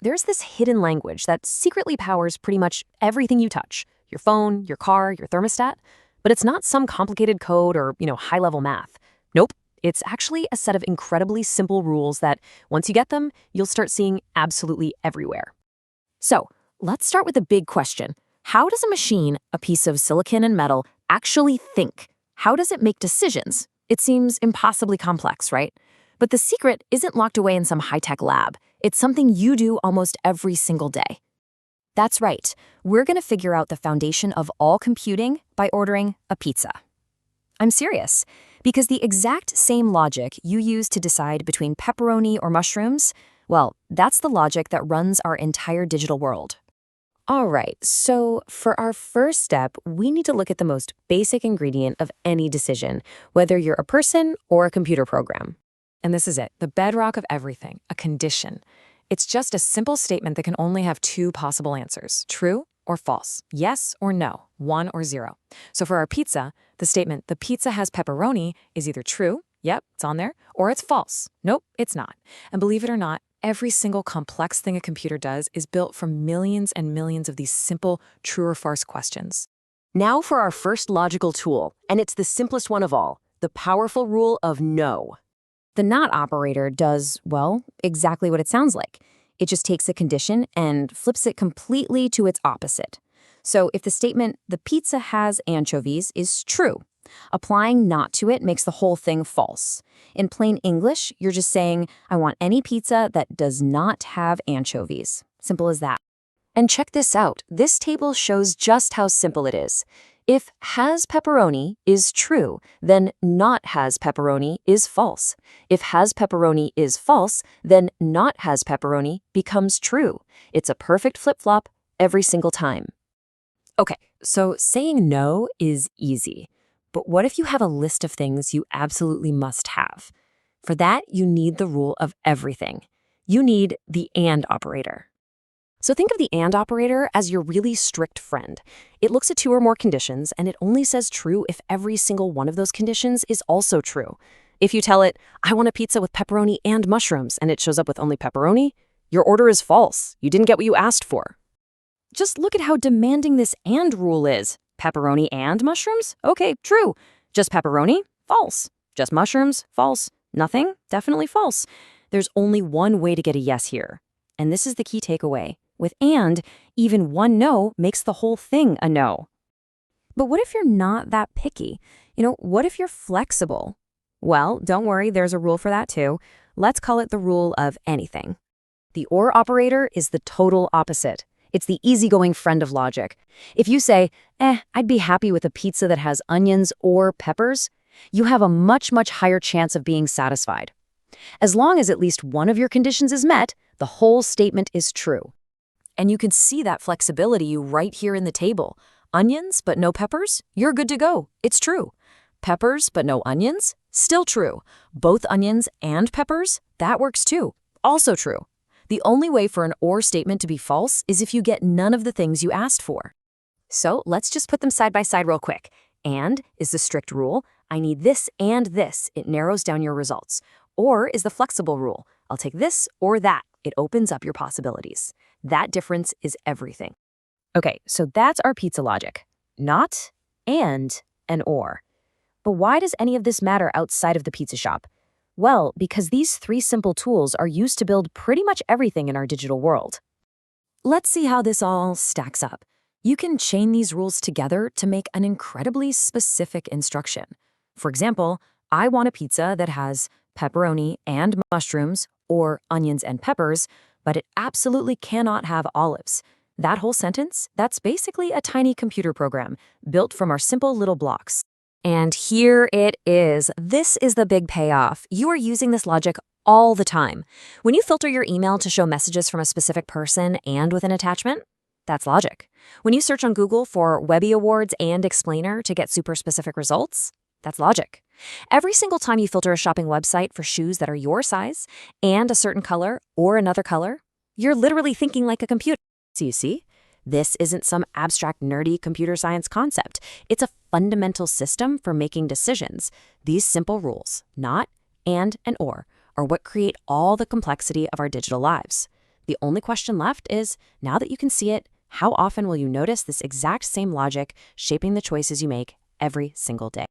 There's this hidden language that secretly powers pretty much everything you touch, your phone, your car, your thermostat, but it's not some complicated code or, high-level math. Nope. It's actually a set of incredibly simple rules that, once you get them, you'll start seeing absolutely everywhere. So, let's start with the big question. How does a machine, a piece of silicon and metal, actually think? How does it make decisions? It seems impossibly complex, right? But the secret isn't locked away in some high-tech lab. It's something you do almost every single day. That's right. We're going to figure out the foundation of all computing by ordering a pizza. I'm serious, because the exact same logic you use to decide between pepperoni or mushrooms, well, that's the logic that runs our entire digital world. All right, so for our first step, we need to look at the most basic ingredient of any decision, whether you're a person or a computer program. And this is it, the bedrock of everything, a condition. It's just a simple statement that can only have two possible answers, true or false, yes or no, 1 or 0. So for our pizza, the statement, the pizza has pepperoni, is either true, yep, it's on there, or it's false, nope, it's not. And believe it or not, every single complex thing a computer does is built from millions and millions of these simple true or false questions. Now for our first logical tool, and it's the simplest one of all, the powerful rule of no. The not operator does, well, exactly what it sounds like. It just takes a condition and flips it completely to its opposite. So if the statement, the pizza has anchovies, is true, applying not to it makes the whole thing false. In plain English, you're just saying, I want any pizza that does not have anchovies. Simple as that. And check this out. This table shows just how simple it is. If has pepperoni is true, then not has pepperoni is false. If has pepperoni is false, then not has pepperoni becomes true. It's a perfect flip-flop every single time. Okay, so saying no is easy. But what if you have a list of things you absolutely must have? For that, you need the rule of everything. You need the and operator. So think of the and operator as your really strict friend. It looks at 2 or more conditions, and it only says true if every single one of those conditions is also true. If you tell it, I want a pizza with pepperoni and mushrooms, and it shows up with only pepperoni, your order is false. You didn't get what you asked for. Just look at how demanding this and rule is. Pepperoni and mushrooms? Okay, true. Just pepperoni? False. Just mushrooms? False. Nothing? Definitely false. There's only one way to get a yes here. And this is the key takeaway. With and, even one no makes the whole thing a no. But what if you're not that picky? What if you're flexible? Well, don't worry, there's a rule for that too. Let's call it the rule of anything. The or operator is the total opposite. It's the easygoing friend of logic. If you say, I'd be happy with a pizza that has onions or peppers, you have a much, much higher chance of being satisfied. As long as at least one of your conditions is met, the whole statement is true. And you can see that flexibility right here in the table. Onions but no peppers? You're good to go. It's true. Peppers but no onions? Still true. Both onions and peppers? That works too. Also true. The only way for an or statement to be false is if you get none of the things you asked for. So let's just put them side by side real quick. And is the strict rule. I need this and this. It narrows down your results. Or is the flexible rule. I'll take this or that. It opens up your possibilities. That difference is everything. Okay, so that's our pizza logic. Not, and or. But why does any of this matter outside of the pizza shop? Well, because these 3 simple tools are used to build pretty much everything in our digital world. Let's see how this all stacks up. You can chain these rules together to make an incredibly specific instruction. For example, I want a pizza that has pepperoni and mushrooms, or onions and peppers, but it absolutely cannot have olives. That whole sentence, that's basically a tiny computer program built from our simple little blocks. And here it is. This is the big payoff. You are using this logic all the time. When you filter your email to show messages from a specific person and with an attachment, that's logic. When you search on Google for Webby Awards and Explainer to get super specific results, that's logic. Every single time you filter a shopping website for shoes that are your size and a certain color or another color, you're literally thinking like a computer. So you see, this isn't some abstract, nerdy computer science concept. It's a fundamental system for making decisions. These simple rules, not, and or, are what create all the complexity of our digital lives. The only question left is, now that you can see it, how often will you notice this exact same logic shaping the choices you make every single day?